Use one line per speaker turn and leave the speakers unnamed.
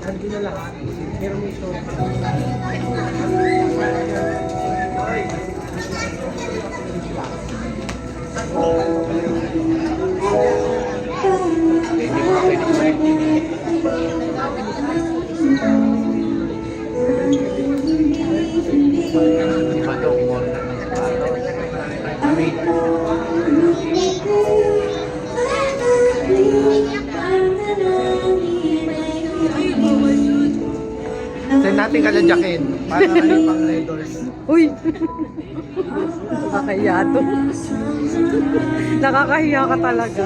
Hindi na lahat. Pero may show. Send natin ka na jacket para kayo pang Red Doors.
Uy! Nakakahiya to. Nakakahiya ka talaga.